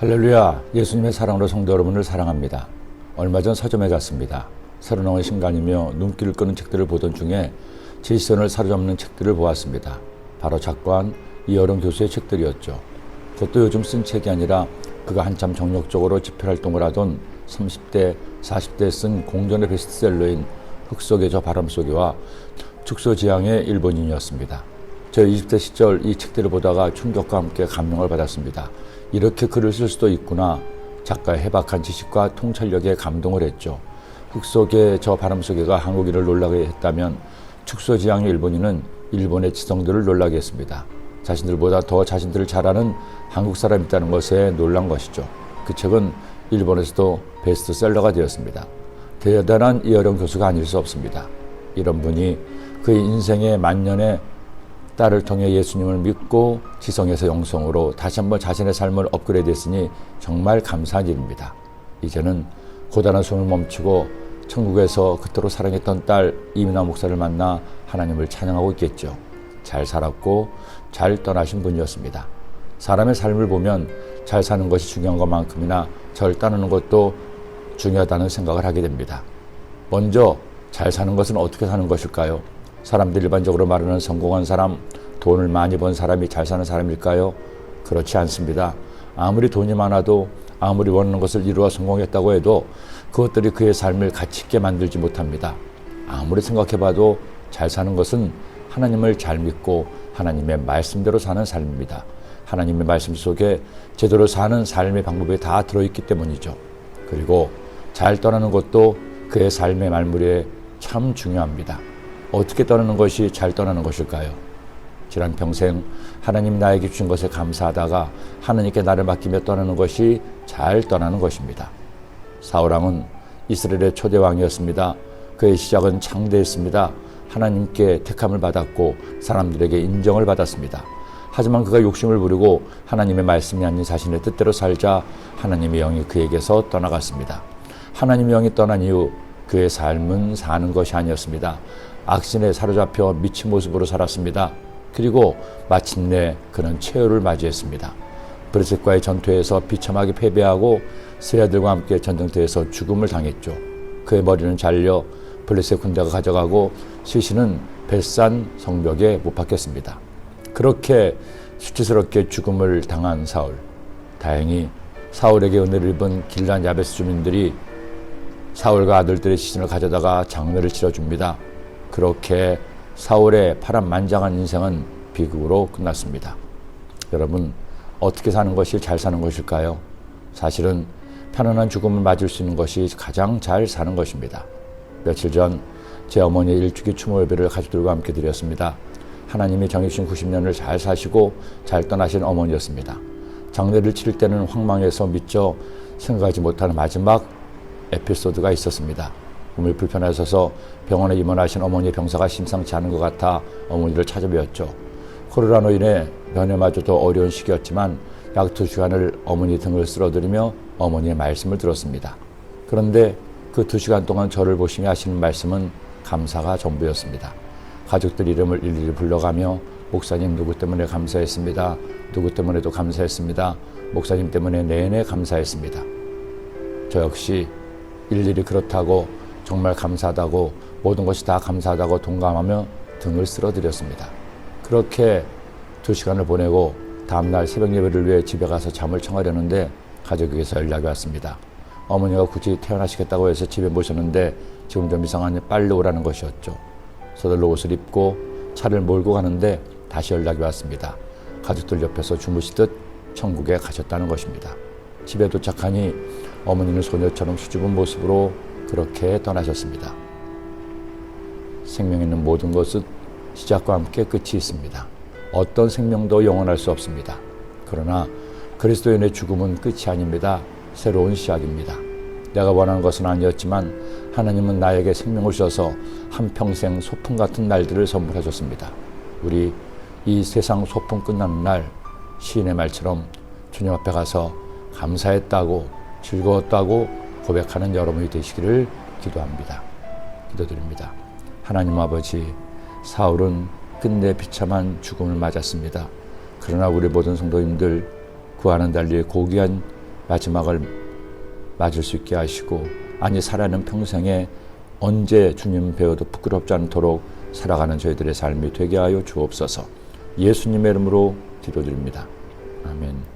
할렐루야, 예수님의 사랑으로 성도 여러분을 사랑합니다. 얼마 전 서점에 갔습니다. 새로 나온 신간이며 눈길을 끄는 책들을 보던 중에 제 시선을 사로잡는 책들을 보았습니다. 바로 작가한 이어른 교수의 책들이었죠. 그것도 요즘 쓴 책이 아니라 그가 한참 정력적으로 집필활동을 하던 30대, 40대에 쓴 공전의 베스트셀러인 흙속의 저 바람속에와 축소지향의 일본인이었습니다. 저 20대 시절 이 책들을 보다가 충격과 함께 감명을 받았습니다. 이렇게 글을 쓸 수도 있구나. 작가의 해박한 지식과 통찰력에 감동을 했죠. 흙속의 저 바람속에가 한국인을 놀라게 했다면 축소지향의 일본인은 일본의 지성들을 놀라게 했습니다. 자신들보다 더 자신들을 잘 아는 한국 사람이 있다는 것에 놀란 것이죠. 그 책은 일본에서도 베스트셀러가 되었습니다. 대단한 이어령 교수가 아닐 수 없습니다. 이런 분이 그의 인생의 만년의 딸을 통해 예수님을 믿고 지성에서 영성으로 다시 한번 자신의 삶을 업그레이드했으니 정말 감사한 일입니다. 이제는 고단한 숨을 멈추고 천국에서 그토록 사랑했던 딸 이민아 목사를 만나 하나님을 찬양하고 있겠죠. 잘 살았고 잘 떠나신 분이었습니다. 사람의 삶을 보면 잘 사는 것이 중요한 것만큼이나 절 따르는 것도 중요하다는 생각을 하게 됩니다. 먼저 잘 사는 것은 어떻게 사는 것일까요? 사람들이 일반적으로 말하는 성공한 사람, 돈을 많이 번 사람이 잘 사는 사람일까요? 그렇지 않습니다. 아무리 돈이 많아도 아무리 원하는 것을 이루어 성공했다고 해도 그것들이 그의 삶을 가치 있게 만들지 못합니다. 아무리 생각해봐도 잘 사는 것은 하나님을 잘 믿고 하나님의 말씀대로 사는 삶입니다. 하나님의 말씀 속에 제대로 사는 삶의 방법이 다 들어있기 때문이죠. 그리고 잘 떠나는 것도 그의 삶의 말물에 참 중요합니다. 어떻게 떠나는 것이 잘 떠나는 것일까요? 지난 평생 하나님 나에게 주신 것에 감사하다가 하나님께 나를 맡기며 떠나는 것이 잘 떠나는 것입니다. 사울왕은 이스라엘의 초대 왕이었습니다. 그의 시작은 창대했습니다. 하나님께 택함을 받았고 사람들에게 인정을 받았습니다. 하지만 그가 욕심을 부리고 하나님의 말씀이 아닌 자신의 뜻대로 살자 하나님의 영이 그에게서 떠나갔습니다. 하나님의 영이 떠난 이후 그의 삶은 사는 것이 아니었습니다. 악신에 사로잡혀 미친 모습으로 살았습니다. 그리고 마침내 그는 최후를 맞이했습니다. 브레셋과의 전투에서 비참하게 패배하고 세아들과 함께 전쟁터에서 죽음을 당했죠. 그의 머리는 잘려 블레셋 군대가 가져가고 시신은 벳산 성벽에 못 박혔습니다. 그렇게 수치스럽게 죽음을 당한 사울. 다행히 사울에게 은혜를 입은 길란 야베스 주민들이 사울과 아들들의 시신을 가져다가 장례를 치러줍니다. 그렇게 사울의 파란만장한 인생은 비극으로 끝났습니다. 여러분, 어떻게 사는 것이 잘 사는 것일까요? 사실은 편안한 죽음을 맞을 수 있는 것이 가장 잘 사는 것입니다. 며칠 전 제 어머니의 일주기 추모 예배를 가족들과 함께 드렸습니다. 하나님이 정해주신 90년을 잘 사시고 잘 떠나신 어머니였습니다. 장례를 치를 때는 황망해서 미처 생각하지 못하는 마지막 에피소드가 있었습니다. 몸이 불편하셔서 병원에 입원하신 어머니의 병사가 심상치 않은 것 같아 어머니를 찾아뵈었죠. 코로나로 인해 면회마저도 어려운 시기였지만 약 2시간을 어머니 등을 쓸어드리며 어머니의 말씀을 들었습니다. 그런데 그 2시간 동안 저를 보시며 하시는 말씀은 감사가 전부였습니다. 가족들 이름을 일일이 불러가며 목사님 누구 때문에 감사했습니다. 누구 때문에도 감사했습니다. 목사님 때문에 내내 감사했습니다. 저 역시 일일이 그렇다고 정말 감사하다고 모든 것이 다 감사하다고 동감하며 등을 쓸어드렸습니다. 그렇게 2시간을 보내고 다음날 새벽 예배를 위해 집에 가서 잠을 청하려는데 가족에게서 연락이 왔습니다. 어머니가 굳이 퇴원하시겠다고 해서 집에 모셨는데 지금 좀 이상하니 빨리 오라는 것이었죠. 서둘러 옷을 입고 차를 몰고 가는데 다시 연락이 왔습니다. 가족들 옆에서 주무시듯 천국에 가셨다는 것입니다. 집에 도착하니 어머니는 소녀처럼 수줍은 모습으로 그렇게 떠나셨습니다. 생명 있는 모든 것은 시작과 함께 끝이 있습니다. 어떤 생명도 영원할 수 없습니다. 그러나 그리스도인의 죽음은 끝이 아닙니다. 새로운 시작입니다. 내가 원하는 것은 아니었지만 하나님은 나에게 생명을 주셔서 한평생 소풍 같은 날들을 선물하셨습니다. 우리 이 세상 소풍 끝나는 날 시인의 말처럼 주님 앞에 가서 감사했다고 즐거웠다고 고백하는 여러분이 되시기를 기도합니다. 기도드립니다. 하나님 아버지, 사울은 끝내 비참한 죽음을 맞았습니다. 그러나 우리 모든 성도님들 구하는 달리 고귀한 마지막을 맞을 수 있게 하시고 아니 살아있는 평생에 언제 주님 배워도 부끄럽지 않도록 살아가는 저희들의 삶이 되게 하여 주옵소서. 예수님의 이름으로 기도드립니다. 아멘.